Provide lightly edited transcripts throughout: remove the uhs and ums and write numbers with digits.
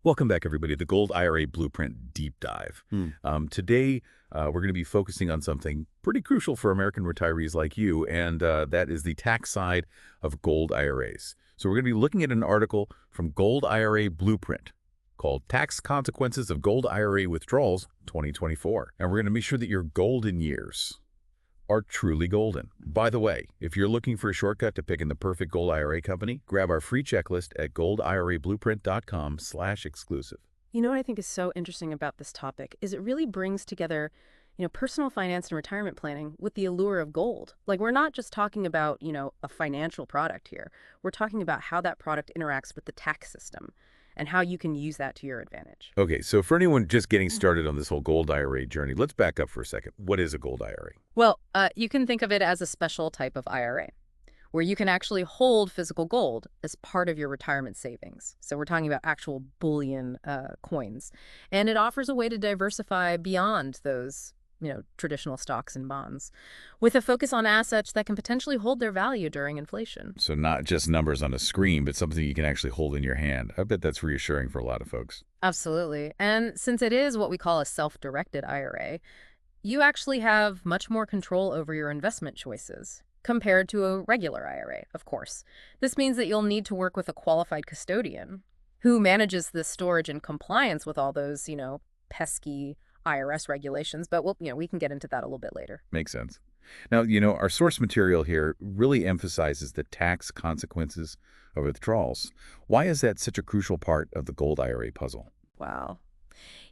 Welcome back, everybody, to the Gold IRA Blueprint Deep Dive. Today, we're going to be focusing on something pretty crucial for American retirees like you, and that is the tax side of gold IRAs. So we're going to be looking at an article from Gold IRA Blueprint called Tax Consequences of Gold IRA Withdrawals 2024. And we're going to make sure that your golden years are truly golden. By the way, if you're looking for a shortcut to picking the perfect gold IRA company, grab our free checklist at goldirablueprint.com/exclusive. You know what I think is so interesting about this topic is it really brings together, personal finance and retirement planning with the allure of gold. Like we're not just talking about, a financial product here. We're talking about how that product interacts with the tax system and how you can use that to your advantage. Okay, so for anyone just getting started on this whole gold IRA journey, let's back up for a second. What is a gold IRA? Well, you can think of it as a special type of IRA where you can actually hold physical gold as part of your retirement savings. So we're talking about actual bullion coins. And it offers a way to diversify beyond those traditional stocks and bonds, with a focus on assets that can potentially hold their value during inflation. So not just numbers on a screen, but something you can actually hold in your hand. I bet that's reassuring for a lot of folks. Absolutely. And since it is what we call a self-directed IRA, you actually have much more control over your investment choices compared to a regular IRA, of course. This means that you'll need to work with a qualified custodian who manages the storage and compliance with all those, pesky IRS regulations, but we can get into that a little bit later. Makes sense. Now, our source material here really emphasizes the tax consequences of withdrawals. Why is that such a crucial part of the gold IRA puzzle? Wow.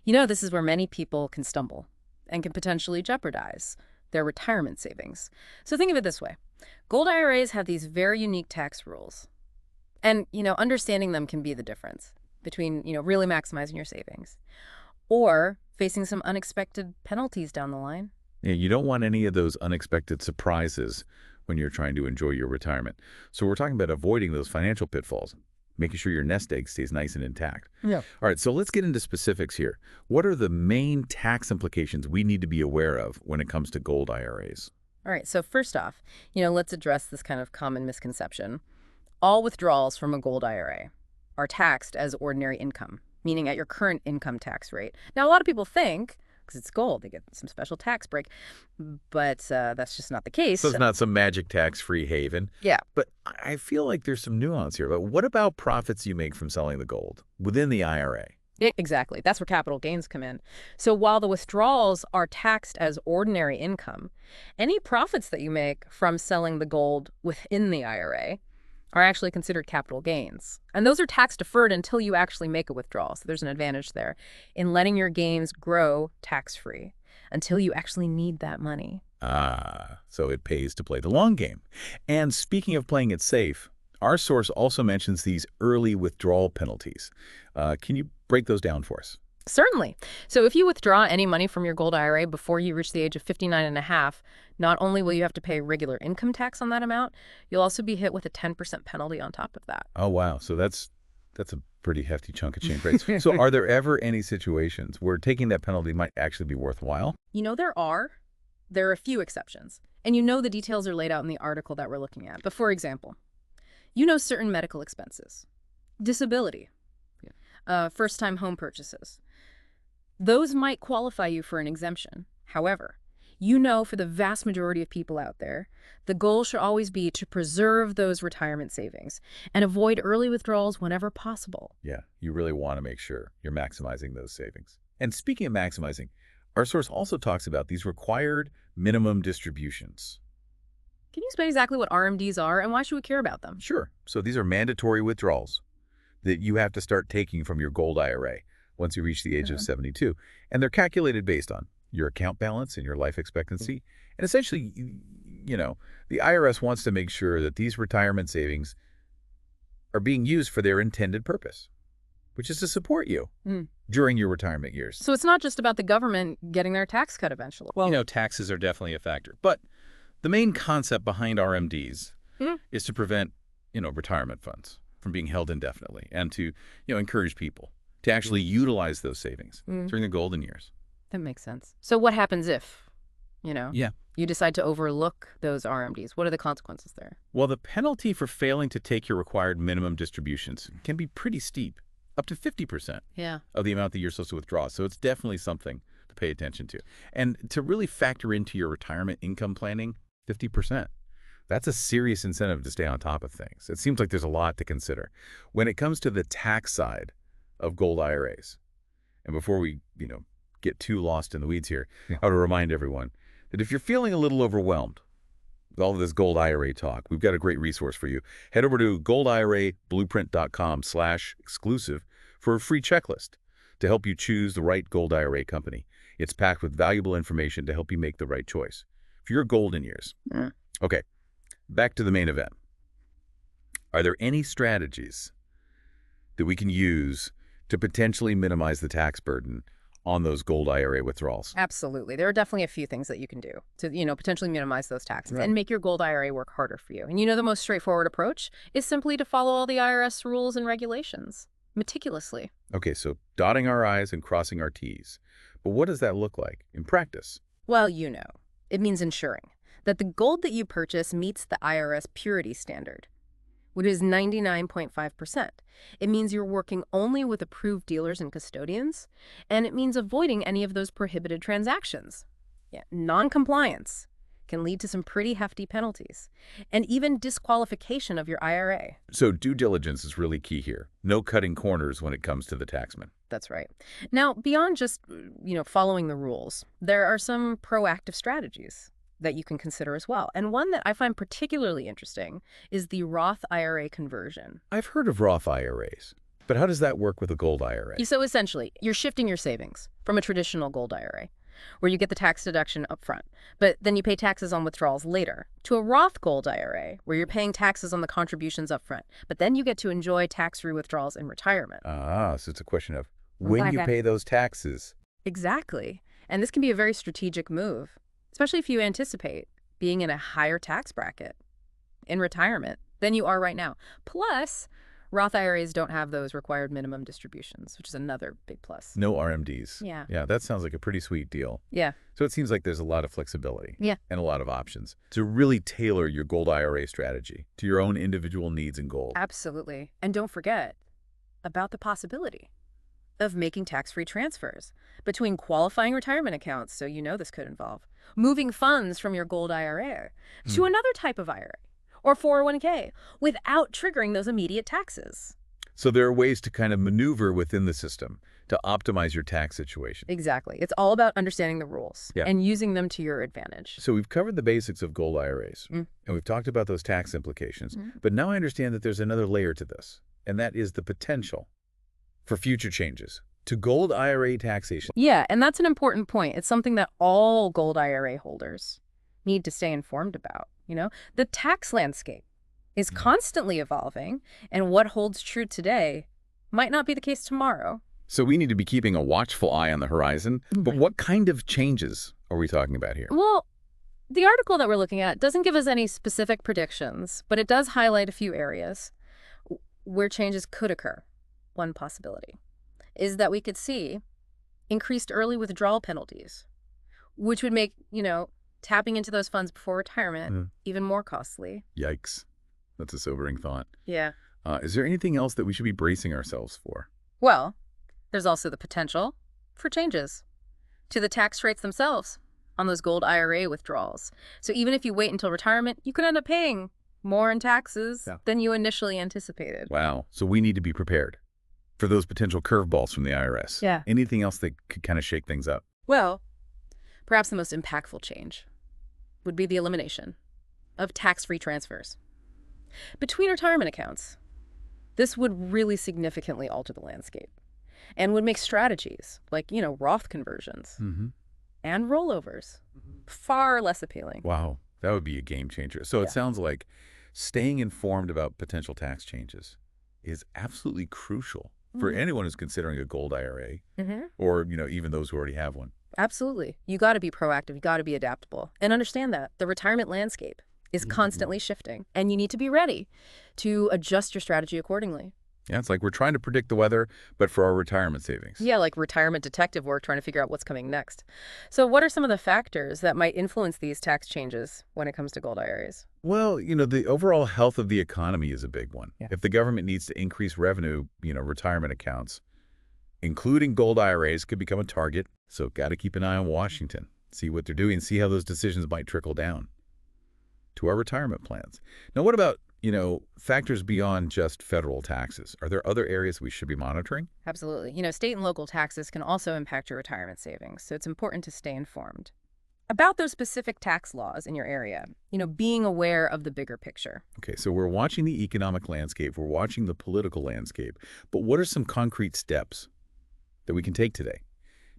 This is where many people can stumble and can potentially jeopardize their retirement savings. So think of it this way. Gold IRAs have these very unique tax rules. And, understanding them can be the difference between, really maximizing your savings or facing some unexpected penalties down the line. Yeah, you don't want any of those unexpected surprises when you're trying to enjoy your retirement. So we're talking about avoiding those financial pitfalls, making sure your nest egg stays nice and intact. Yeah. All right, so let's get into specifics here. What are the main tax implications we need to be aware of when it comes to gold IRAs? All right, so first off, let's address this kind of common misconception. All withdrawals from a gold IRA are taxed as ordinary income, meaning at your current income tax rate. Now, a lot of people think, because it's gold, they get some special tax break, but that's just not the case. So it's not some magic tax-free haven. Yeah. But I feel like there's some nuance here. But what about profits you make from selling the gold within the IRA? Exactly. That's where capital gains come in. So while the withdrawals are taxed as ordinary income, any profits that you make from selling the gold within the IRA are actually considered capital gains. And those are tax deferred until you actually make a withdrawal. So there's an advantage there in letting your gains grow tax-free until you actually need that money. So it pays to play the long game. And speaking of playing it safe, our source also mentions these early withdrawal penalties. Can you break those down for us? Certainly. So if you withdraw any money from your gold IRA before you reach the age of 59 and a half, not only will you have to pay regular income tax on that amount, you'll also be hit with a 10% penalty on top of that. Oh, wow. So that's a pretty hefty chunk of change, right? So are there ever any situations where taking that penalty might actually be worthwhile? There are. There are a few exceptions. And the details are laid out in the article that we're looking at. But for example, certain medical expenses, disability, first-time home purchases. Those might qualify you for an exemption. However, for the vast majority of people out there, the goal should always be to preserve those retirement savings and avoid early withdrawals whenever possible. Yeah, you really want to make sure you're maximizing those savings. And speaking of maximizing, our source also talks about these required minimum distributions. Can you explain exactly what RMDs are and why should we care about them? Sure. So these are mandatory withdrawals that you have to start taking from your gold IRA once you reach the age of 72. And they're calculated based on your account balance and your life expectancy. And essentially, the IRS wants to make sure that these retirement savings are being used for their intended purpose, which is to support you during your retirement years. So it's not just about the government getting their tax cut eventually. Well, taxes are definitely a factor. But the main concept behind RMDs is to prevent, retirement funds from being held indefinitely and to, encourage people to actually utilize those savings during the golden years. That makes sense. So what happens if, Yeah. you decide to overlook those RMDs? What are the consequences there? Well, the penalty for failing to take your required minimum distributions can be pretty steep. up to 50% Yeah. of the amount that you're supposed to withdraw. So it's definitely something to pay attention to. And to really factor into your retirement income planning, 50%. That's a serious incentive to stay on top of things. It seems like there's a lot to consider. When it comes to the tax side of gold IRAs, and before we, get too lost in the weeds here, I want to remind everyone that if you're feeling a little overwhelmed with all of this gold IRA talk, we've got a great resource for you. Head over to goldirablueprint.com/exclusive for a free checklist to help you choose the right gold IRA company. It's packed with valuable information to help you make the right choice for your golden years. Okay, back to the main event. Are there any strategies that we can use to potentially minimize the tax burden on those gold IRA withdrawals? Absolutely. There are definitely a few things that you can do to, potentially minimize those taxes and make your gold IRA work harder for you. And the most straightforward approach is simply to follow all the IRS rules and regulations meticulously. Okay, so dotting our I's and crossing our T's. But what does that look like in practice? Well, it means ensuring that the gold that you purchase meets the IRS purity standard, which is 99.5%. It means you're working only with approved dealers and custodians, and it means avoiding any of those prohibited transactions. Non-compliance can lead to some pretty hefty penalties, and even disqualification of your IRA. So due diligence is really key here. No cutting corners when it comes to the taxman. That's right. Now, beyond just, following the rules, there are some proactive strategies that you can consider as well. And one that I find particularly interesting is the Roth IRA conversion. I've heard of Roth IRAs, but how does that work with a gold IRA? So essentially, you're shifting your savings from a traditional gold IRA, where you get the tax deduction up front, but then you pay taxes on withdrawals later, to a Roth gold IRA, where you're paying taxes on the contributions up front, but then you get to enjoy tax-free withdrawals in retirement. So it's a question of when you pay those taxes. Exactly. And this can be a very strategic move, especially if you anticipate being in a higher tax bracket in retirement than you are right now. Plus, Roth IRAs don't have those required minimum distributions, which is another big plus. No RMDs. Yeah. Yeah, that sounds like a pretty sweet deal. Yeah. So it seems like there's a lot of flexibility. Yeah. And a lot of options to really tailor your gold IRA strategy to your own individual needs in gold. Absolutely. And don't forget about the possibility of making tax-free transfers between qualifying retirement accounts, so this could involve moving funds from your gold IRA to another type of IRA or 401k without triggering those immediate taxes. So there are ways to kind of maneuver within the system to optimize your tax situation. Exactly. It's all about understanding the rules and using them to your advantage. So we've covered the basics of gold IRAs, and we've talked about those tax implications. But now I understand that there's another layer to this, and that is the potential for future changes to gold IRA taxation. Yeah, and that's an important point. It's something that all gold IRA holders need to stay informed about. The tax landscape is constantly evolving, and what holds true today might not be the case tomorrow. So we need to be keeping a watchful eye on the horizon. But what kind of changes are we talking about here? Well, the article that we're looking at doesn't give us any specific predictions, but it does highlight a few areas where changes could occur. One possibility is that we could see increased early withdrawal penalties, which would make, tapping into those funds before retirement even more costly. Yikes. That's a sobering thought. Yeah. Is there anything else that we should be bracing ourselves for? Well, there's also the potential for changes to the tax rates themselves on those gold IRA withdrawals. So even if you wait until retirement, you could end up paying more in taxes than you initially anticipated. Wow. So we need to be prepared for those potential curveballs from the IRS. Yeah. Anything else that could kind of shake things up? Well, perhaps the most impactful change would be the elimination of tax-free transfers between retirement accounts. This would really significantly alter the landscape and would make strategies like, Roth conversions and rollovers far less appealing. Wow. That would be a game changer. So it sounds like staying informed about potential tax changes is absolutely crucial for anyone who's considering a gold IRA or, even those who already have one. Absolutely. You got to be proactive. You got to be adaptable and understand that the retirement landscape is constantly shifting, and you need to be ready to adjust your strategy accordingly. Yeah, it's like we're trying to predict the weather, but for our retirement savings. Yeah, like retirement detective work trying to figure out what's coming next. So what are some of the factors that might influence these tax changes when it comes to gold IRAs? Well, the overall health of the economy is a big one. Yeah. If the government needs to increase revenue, retirement accounts, including gold IRAs, could become a target. So got to keep an eye on Washington, see what they're doing, see how those decisions might trickle down to our retirement plans. Now, what about, factors beyond just federal taxes? Are there other areas we should be monitoring? Absolutely. State and local taxes can also impact your retirement savings, so it's important to stay informed about those specific tax laws in your area, being aware of the bigger picture. Okay, so we're watching the economic landscape, we're watching the political landscape, but what are some concrete steps that we can take today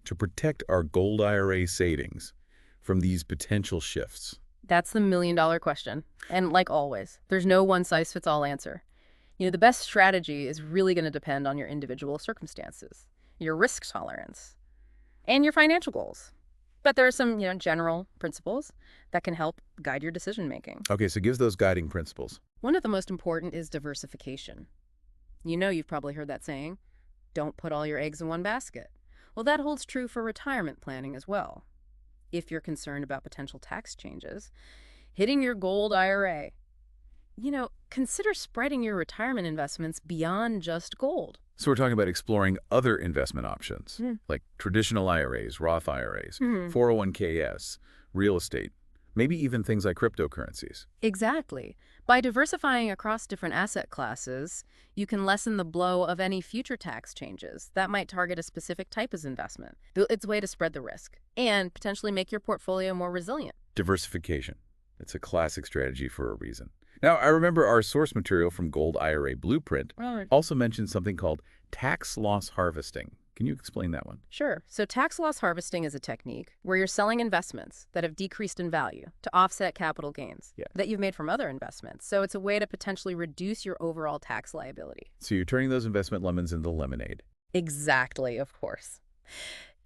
to protect our gold IRA savings from these potential shifts? That's the million-dollar question. And like always, there's no one-size-fits-all answer. The best strategy is really going to depend on your individual circumstances, your risk tolerance, and your financial goals. But there are some, general principles that can help guide your decision-making. Okay, so give us those guiding principles. One of the most important is diversification. You've probably heard that saying, don't put all your eggs in one basket. Well, that holds true for retirement planning as well. If you're concerned about potential tax changes, hitting your gold IRA, consider spreading your retirement investments beyond just gold. So we're talking about exploring other investment options, like traditional IRAs, Roth IRAs, 401ks, real estate, maybe even things like cryptocurrencies. Exactly. By diversifying across different asset classes, you can lessen the blow of any future tax changes that might target a specific type of investment. It's a way to spread the risk and potentially make your portfolio more resilient. Diversification. It's a classic strategy for a reason. Now, I remember our source material from Gold IRA Blueprint also mentioned something called tax loss harvesting. Can you explain that one? Sure. So tax loss harvesting is a technique where you're selling investments that have decreased in value to offset capital gains that you've made from other investments. So it's a way to potentially reduce your overall tax liability. So you're turning those investment lemons into lemonade. Exactly, of course.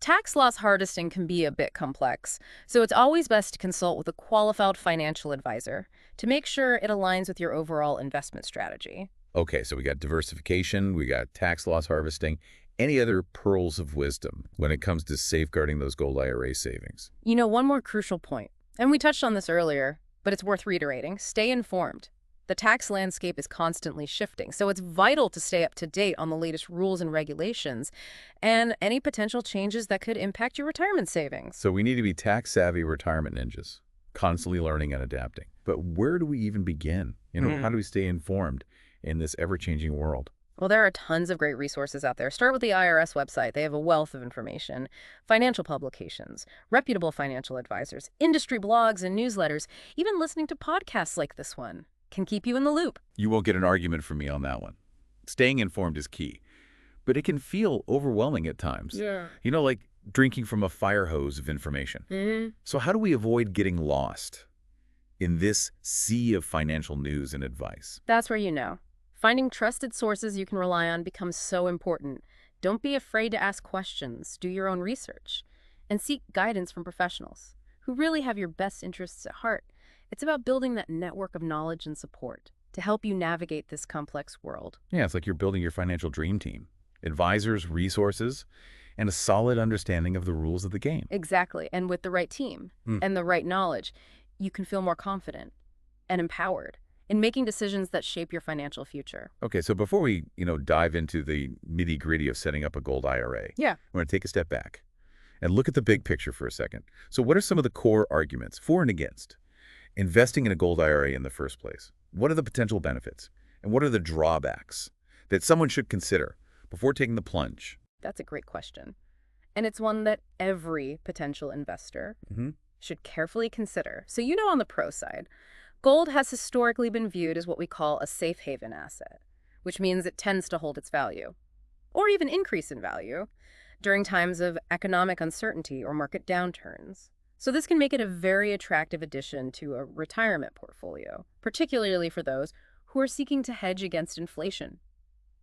Tax loss harvesting can be a bit complex, so it's always best to consult with a qualified financial advisor to make sure it aligns with your overall investment strategy. Okay, so we got diversification, we got tax loss harvesting. Any other pearls of wisdom when it comes to safeguarding those gold IRA savings? One more crucial point, and we touched on this earlier, but it's worth reiterating. Stay informed. The tax landscape is constantly shifting, so it's vital to stay up to date on the latest rules and regulations and any potential changes that could impact your retirement savings. So we need to be tax-savvy retirement ninjas, constantly learning and adapting. But where do we even begin? How do we stay informed in this ever-changing world? Well, there are tons of great resources out there. Start with the IRS website. They have a wealth of information, financial publications, reputable financial advisors, industry blogs and newsletters. Even listening to podcasts like this one can keep you in the loop. You won't get an argument from me on that one. Staying informed is key, but it can feel overwhelming at times. Yeah. Like drinking from a fire hose of information. So how do we avoid getting lost in this sea of financial news and advice? That's where finding trusted sources you can rely on becomes so important. Don't be afraid to ask questions, do your own research, and seek guidance from professionals who really have your best interests at heart. It's about building that network of knowledge and support to help you navigate this complex world. Yeah, it's like you're building your financial dream team. Advisors, resources, and a solid understanding of the rules of the game. Exactly. And with the right team and the right knowledge, you can feel more confident and empowered in making decisions that shape your financial future. Okay, so before we, dive into the nitty-gritty of setting up a gold IRA, I'm going to take a step back and look at the big picture for a second. So what are some of the core arguments for and against investing in a gold IRA in the first place? What are the potential benefits? And what are the drawbacks that someone should consider before taking the plunge? That's a great question. And it's one that every potential investor should carefully consider. So on the pro side, gold has historically been viewed as what we call a safe haven asset, which means it tends to hold its value, or even increase in value, during times of economic uncertainty or market downturns. So this can make it a very attractive addition to a retirement portfolio, particularly for those who are seeking to hedge against inflation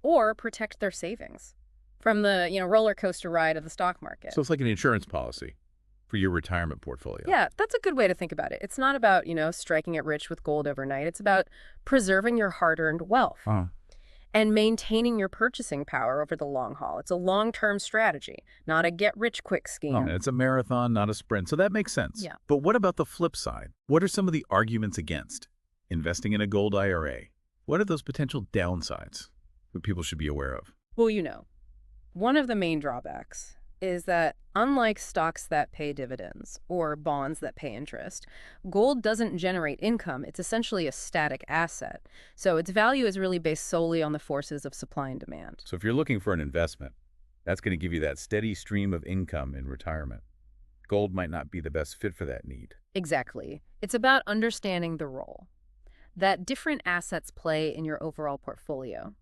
or protect their savings from the roller coaster ride of the stock market. So it's like an insurance policy for your retirement portfolio. Yeah, that's a good way to think about it. It's not about, striking it rich with gold overnight. It's about preserving your hard-earned wealth. and maintaining your purchasing power over the long haul. It's a long-term strategy, not a get-rich-quick scheme. It's a marathon, not a sprint, so that makes sense. Yeah. But what about the flip side? What are some of the arguments against investing in a gold IRA? What are those potential downsides that people should be aware of? Well, one of the main drawbacks is that unlike stocks that pay dividends or bonds that pay interest, gold doesn't generate income. It's essentially a static asset. So its value is really based solely on the forces of supply and demand. So if you're looking for an investment, that's going to give you that steady stream of income in retirement. Gold might not be the best fit for that need. Exactly. It's about understanding the role that different assets play in your overall portfolio.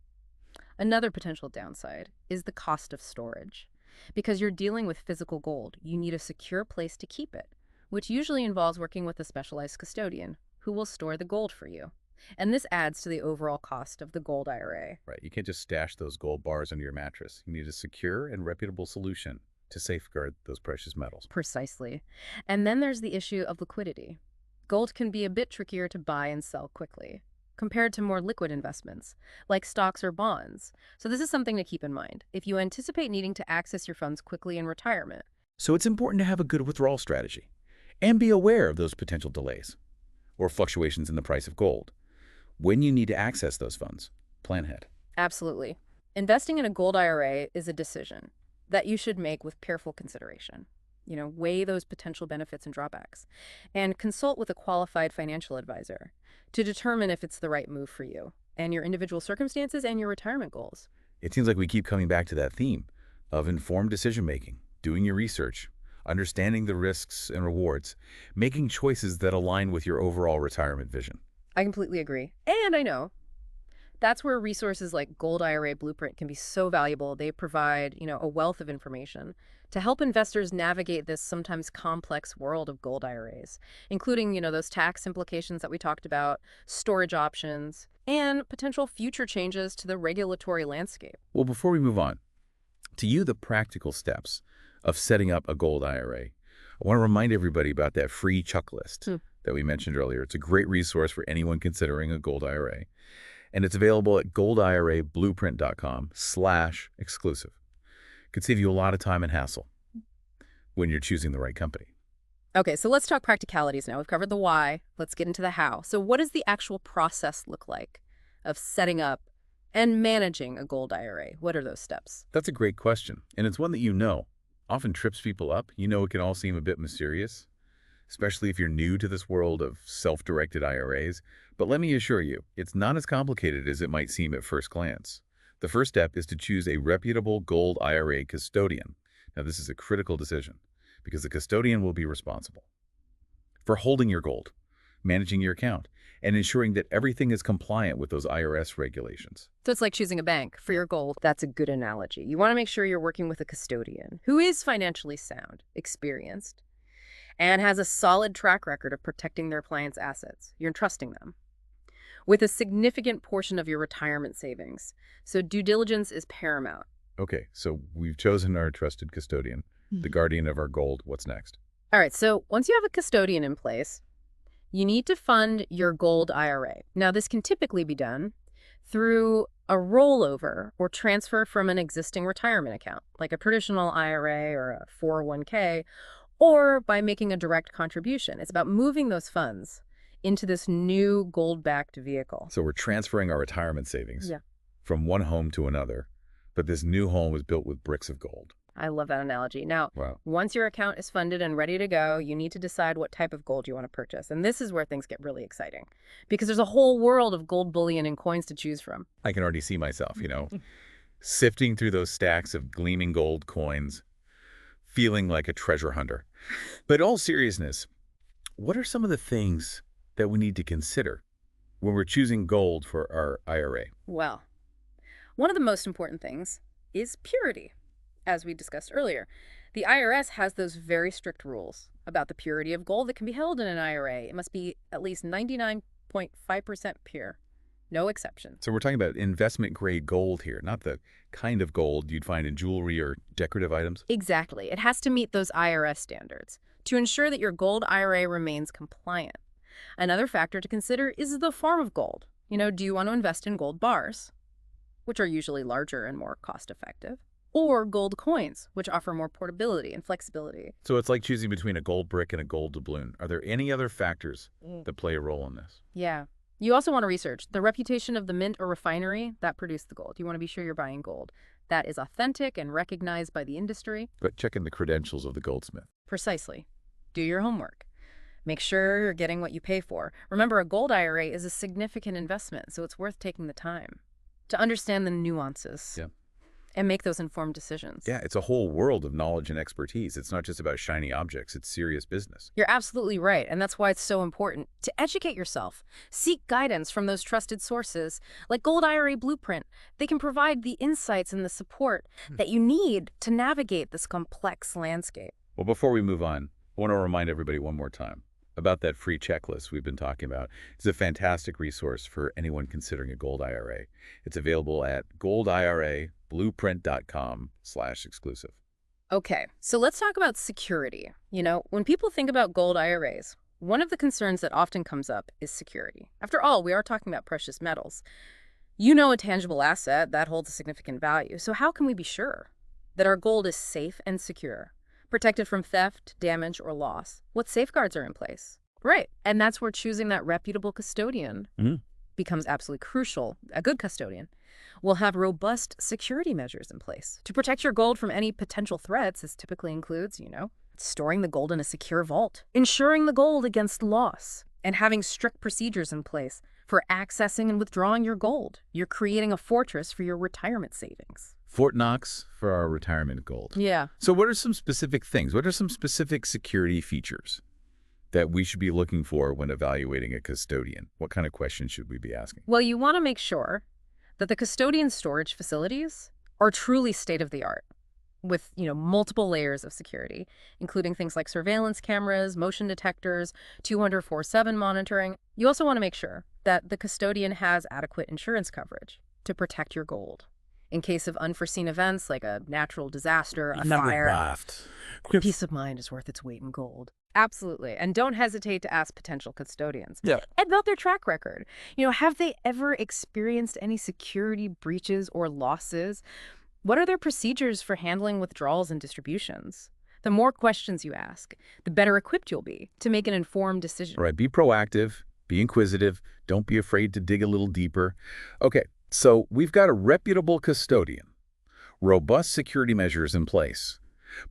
Another potential downside is the cost of storage. Because you're dealing with physical gold, you need a secure place to keep it, which usually involves working with a specialized custodian who will store the gold for you. And this adds to the overall cost of the gold IRA. Right. You can't just stash those gold bars under your mattress. You need a secure and reputable solution to safeguard those precious metals. Precisely. And then there's the issue of liquidity. Gold can be a bit trickier to buy and sell quickly compared to more liquid investments, like stocks or bonds. So this is something to keep in mind if you anticipate needing to access your funds quickly in retirement. So it's important to have a good withdrawal strategy and be aware of those potential delays or fluctuations in the price of gold. When you need to access those funds, plan ahead. Absolutely. Investing in a gold IRA is a decision that you should make with careful consideration. Weigh those potential benefits and drawbacks, and consult with a qualified financial advisor to determine if it's the right move for you and your individual circumstances and your retirement goals. It seems like we keep coming back to that theme of informed decision-making, doing your research, understanding the risks and rewards, making choices that align with your overall retirement vision. I completely agree. And I know that's where resources like Gold IRA Blueprint can be so valuable. They provide, a wealth of information to help investors navigate this sometimes complex world of gold IRAs, including, those tax implications that we talked about, storage options, and potential future changes to the regulatory landscape. Well, before we move on, to you, the practical steps of setting up a gold IRA, I want to remind everybody about that free checklist that we mentioned earlier. It's a great resource for anyone considering a gold IRA. And it's available at goldirablueprint.com/exclusive. Could save you a lot of time and hassle when you're choosing the right company. Okay, so let's talk practicalities now. We've covered the why. Let's get into the how. So what does the actual process look like of setting up and managing a gold IRA? What are those steps? That's a great question, and it's one that often trips people up. It can all seem a bit mysterious, especially if you're new to this world of self-directed IRAs. But let me assure you, it's not as complicated as it might seem at first glance. The first step is to choose a reputable gold IRA custodian. Now, this is a critical decision because the custodian will be responsible for holding your gold, managing your account, and ensuring that everything is compliant with those IRS regulations. So it's like choosing a bank for your gold. That's a good analogy. You want to make sure you're working with a custodian who is financially sound, experienced, and has a solid track record of protecting their clients' assets. You're entrusting them with a significant portion of your retirement savings. So due diligence is paramount. Okay, so we've chosen our trusted custodian, the guardian of our gold. What's next? All right, so once you have a custodian in place, you need to fund your gold IRA. Now, this can typically be done through a rollover or transfer from an existing retirement account, like a traditional IRA or a 401k, or by making a direct contribution. It's about moving those funds into this new gold-backed vehicle. So we're transferring our retirement savings from one home to another, but this new home was built with bricks of gold. I love that analogy. Now, Wow. once your account is funded and ready to go, you need to decide what type of gold you want to purchase. And this is where things get really exciting because there's a whole world of gold bullion and coins to choose from. I can already see myself, sifting through those stacks of gleaming gold coins, feeling like a treasure hunter. But in all seriousness, what are some of the things that we need to consider when we're choosing gold for our IRA? Well, one of the most important things is purity. As we discussed earlier, the IRS has those very strict rules about the purity of gold that can be held in an IRA. It must be at least 99.5% pure. No exceptions. So we're talking about investment-grade gold here, not the kind of gold you'd find in jewelry or decorative items? Exactly. It has to meet those IRS standards to ensure that your gold IRA remains compliant. Another factor to consider is the form of gold. Do you want to invest in gold bars? which are usually larger and more cost-effective, or gold coins, which offer more portability and flexibility. So it's like choosing between a gold brick and a gold doubloon. Are there any other factors that play a role in this? Yeah. You also want to research the reputation of the mint or refinery that produced the gold. You want to be sure you're buying gold that is authentic and recognized by the industry. But check in the credentials of the goldsmith. Precisely. Do your homework. Make sure you're getting what you pay for. Remember, a gold IRA is a significant investment, so it's worth taking the time to understand the nuances and make those informed decisions. Yeah, it's a whole world of knowledge and expertise. It's not just about shiny objects. It's serious business. You're absolutely right, and that's why it's so important to educate yourself. Seek guidance from those trusted sources, like Gold IRA Blueprint. They can provide the insights and the support that you need to navigate this complex landscape. Well, before we move on, I want to remind everybody one more time about that free checklist we've been talking about. It's a fantastic resource for anyone considering a gold IRA. It's available at goldira.blueprint.com/exclusive. Okay, so let's talk about security. You know, when people think about gold IRAs, one of the concerns that often comes up is security. After all, we are talking about precious metals. You know, a tangible asset that holds a significant value. So how can we be sure that our gold is safe and secure, protected from theft, damage, or loss? What safeguards are in place? Right. And that's where choosing that reputable custodian becomes absolutely crucial. A good custodian will have robust security measures in place to protect your gold from any potential threats. This typically includes, you know, storing the gold in a secure vault, insuring the gold against loss, and having strict procedures in place for accessing and withdrawing your gold. You're creating a fortress for your retirement savings. Fort Knox for our retirement gold. Yeah. So what are some specific things? What are some specific security features that we should be looking for when evaluating a custodian? What kind of questions should we be asking? Well, you want to make sure that the custodian storage facilities are truly state-of-the-art with, you know, multiple layers of security, including things like surveillance cameras, motion detectors, 24/7 monitoring. You also want to make sure that the custodian has adequate insurance coverage to protect your gold in case of unforeseen events like a natural disaster, a fire. Peace of mind is worth its weight in gold. Absolutely. And don't hesitate to ask potential custodians about their track record. You know, have they ever experienced any security breaches or losses? What are their procedures for handling withdrawals and distributions? The more questions you ask, the better equipped you'll be to make an informed decision. Right. Be proactive. Be inquisitive. Don't be afraid to dig a little deeper. Okay. So we've got a reputable custodian, robust security measures in place.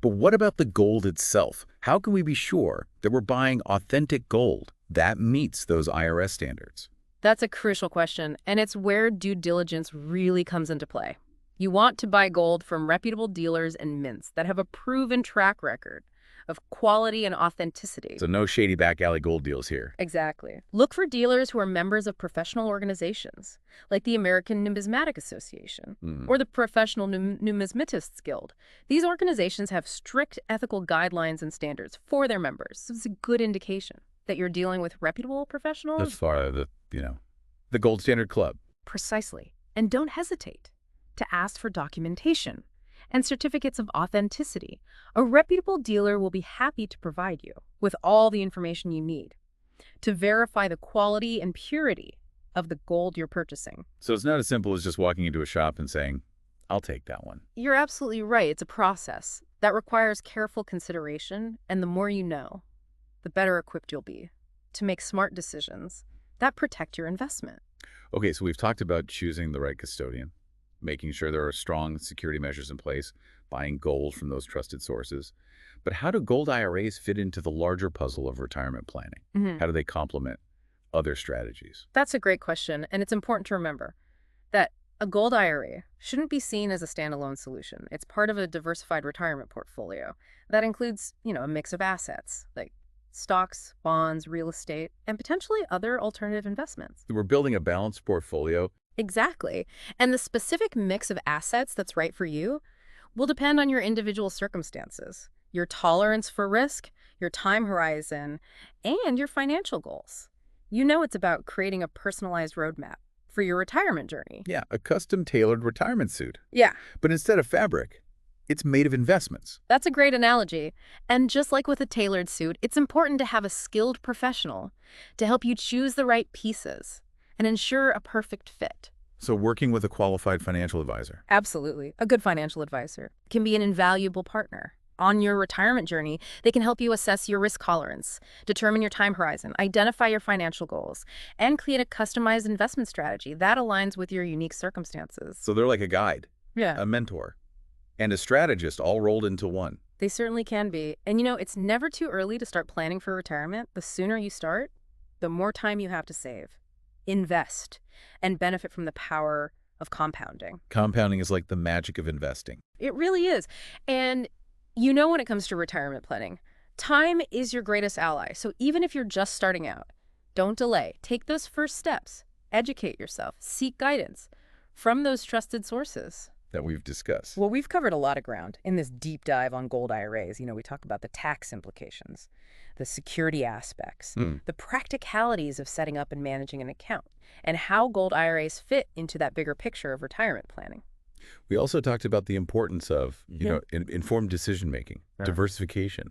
But what about the gold itself? How can we be sure that we're buying authentic gold that meets those IRS standards? That's a crucial question, and it's where due diligence really comes into play. You want to buy gold from reputable dealers and mints that have a proven track record of quality and authenticity. So no shady back alley gold deals here. Exactly. Look for dealers who are members of professional organizations, like the American Numismatic Association or the Professional Numismatists Guild. These organizations have strict ethical guidelines and standards for their members. So it's a good indication that you're dealing with reputable professionals. That's far the Gold Standard Club. Precisely. And don't hesitate to ask for documentation and certificates of authenticity. A reputable dealer will be happy to provide you with all the information you need to verify the quality and purity of the gold you're purchasing. So it's not as simple as just walking into a shop and saying, I'll take that one. You're absolutely right. It's a process that requires careful consideration, and the more you know, the better equipped you'll be to make smart decisions that protect your investment. Okay, so we've talked about choosing the right custodian, making sure there are strong security measures in place, buying gold from those trusted sources. But how do gold IRAs fit into the larger puzzle of retirement planning? How do they complement other strategies? That's a great question, and it's important to remember that a gold IRA shouldn't be seen as a standalone solution. It's part of a diversified retirement portfolio that includes, you know, a mix of assets like stocks, bonds, real estate, and potentially other alternative investments. We're building a balanced portfolio. Exactly. And the specific mix of assets that's right for you will depend on your individual circumstances, your tolerance for risk, your time horizon, and your financial goals. You know, it's about creating a personalized roadmap for your retirement journey. Yeah, a custom-tailored retirement suit. Yeah. But instead of fabric, it's made of investments. That's a great analogy. And just like with a tailored suit, it's important to have a skilled professional to help you choose the right pieces and ensure a perfect fit. So working with a qualified financial advisor. Absolutely. A good financial advisor can be an invaluable partner. On your retirement journey, they can help you assess your risk tolerance, determine your time horizon, identify your financial goals, and create a customized investment strategy that aligns with your unique circumstances. So they're like a guide, Yeah, a mentor, and a strategist all rolled into one. they certainly can be. And it's never too early to start planning for retirement. The sooner you start, the more time you have to save, invest, and benefit from the power of compounding. Compounding is like the magic of investing. It really is. And when it comes to retirement planning, time is your greatest ally. So even if you're just starting out, don't delay. Take those first steps. Educate yourself. Seek guidance from those trusted sources. That we've discussed. Well, we've covered a lot of ground in this deep dive on gold IRAs. We talk about the tax implications, the security aspects, the practicalities of setting up and managing an account, and how gold IRAs fit into that bigger picture of retirement planning. We also talked about the importance of, informed decision-making, diversification,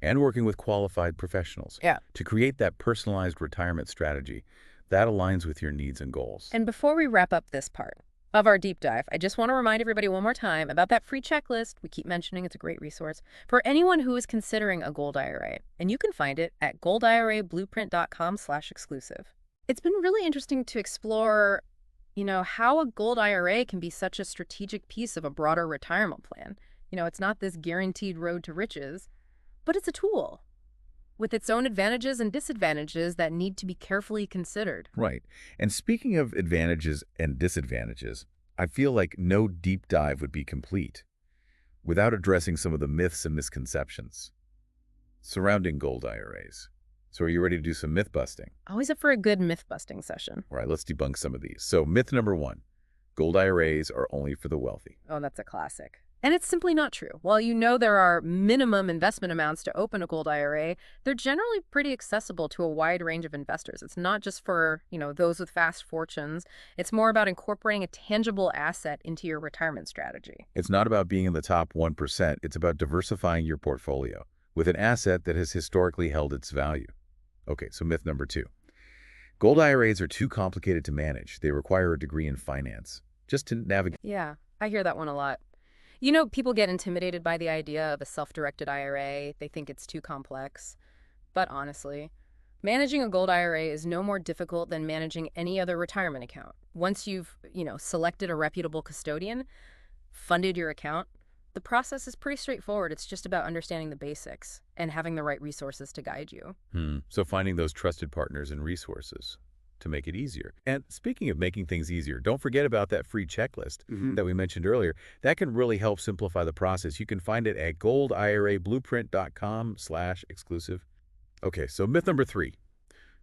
and working with qualified professionals to create that personalized retirement strategy that aligns with your needs and goals. And before we wrap up this part of our deep dive, I just want to remind everybody one more time about that free checklist. We keep mentioning it's a great resource for anyone who is considering a gold IRA. And you can find it at goldirablueprint.com/exclusive. It's been really interesting to explore how a gold IRA can be such a strategic piece of a broader retirement plan. It's not this guaranteed road to riches, but it's a tool with its own advantages and disadvantages that need to be carefully considered. Right. And speaking of advantages and disadvantages, I feel like no deep dive would be complete without addressing some of the myths and misconceptions surrounding gold IRAs. So are you ready to do some myth busting? Always up for a good myth-busting session. All right, let's debunk some of these. So myth number 1, gold IRAs are only for the wealthy. Oh, that's a classic. And it's simply not true. While there are minimum investment amounts to open a gold IRA, they're generally pretty accessible to a wide range of investors. It's not just for, those with fast fortunes. It's more about incorporating a tangible asset into your retirement strategy. It's not about being in the top 1%. It's about diversifying your portfolio with an asset that has historically held its value. Okay, so myth number 2. Gold IRAs are too complicated to manage. They require a degree in finance just to navigate. Yeah, I hear that one a lot. People get intimidated by the idea of a self-directed IRA. They think it's too complex. But honestly, managing a gold IRA is no more difficult than managing any other retirement account. Once you've, selected a reputable custodian, funded your account, the process is pretty straightforward. It's just about understanding the basics and having the right resources to guide you. So finding those trusted partners and resources to make it easier. And speaking of making things easier, don't forget about that free checklist that we mentioned earlier. That can really help simplify the process. You can find it at goldirablueprint.com/exclusive. Okay, so myth number 3.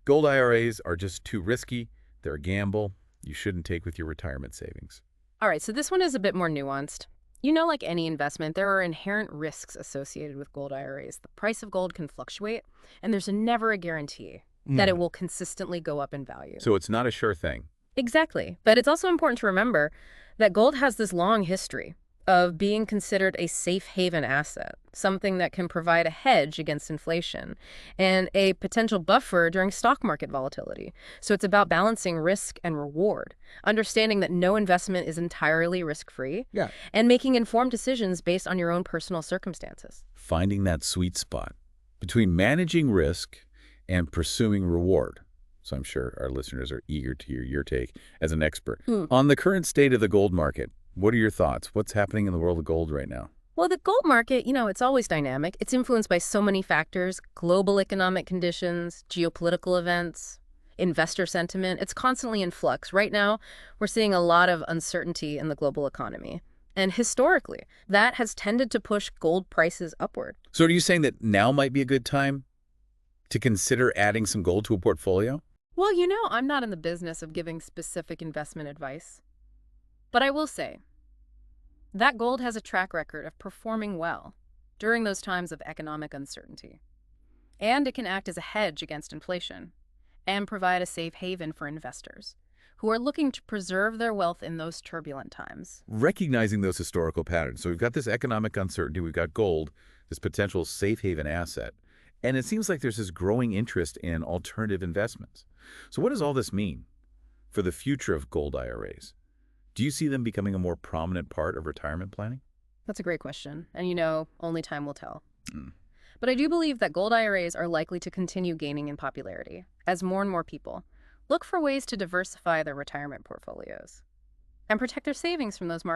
Gold IRAs are just too risky. They're a gamble you shouldn't take with your retirement savings. All right, so this one is a bit more nuanced. Like any investment, there are inherent risks associated with gold IRAs. The price of gold can fluctuate, and there's never a guarantee that it will consistently go up in value. So it's not a sure thing. Exactly. But it's also important to remember that gold has this long history of being considered a safe haven asset, something that can provide a hedge against inflation and a potential buffer during stock market volatility. So it's about balancing risk and reward, understanding that no investment is entirely risk-free, and making informed decisions based on your own personal circumstances. Finding that sweet spot between managing risk and pursuing reward. So I'm sure our listeners are eager to hear your take as an expert. On the current state of the gold market, what are your thoughts? What's happening in the world of gold right now? Well, the gold market, it's always dynamic. It's influenced by so many factors: global economic conditions, geopolitical events, investor sentiment. It's constantly in flux. Right now, we're seeing a lot of uncertainty in the global economy. And historically, that has tended to push gold prices upward. So are you saying that now might be a good time to consider adding some gold to a portfolio? Well, I'm not in the business of giving specific investment advice. But I will say that gold has a track record of performing well during those times of economic uncertainty. And it can act as a hedge against inflation and provide a safe haven for investors who are looking to preserve their wealth in those turbulent times. Recognizing those historical patterns. So we've got this economic uncertainty, we've got gold, this potential safe haven asset, and it seems like there's this growing interest in alternative investments. So what does all this mean for the future of gold IRAs? Do you see them becoming a more prominent part of retirement planning? That's a great question. And only time will tell. But I do believe that gold IRAs are likely to continue gaining in popularity as more and more people look for ways to diversify their retirement portfolios and protect their savings from those market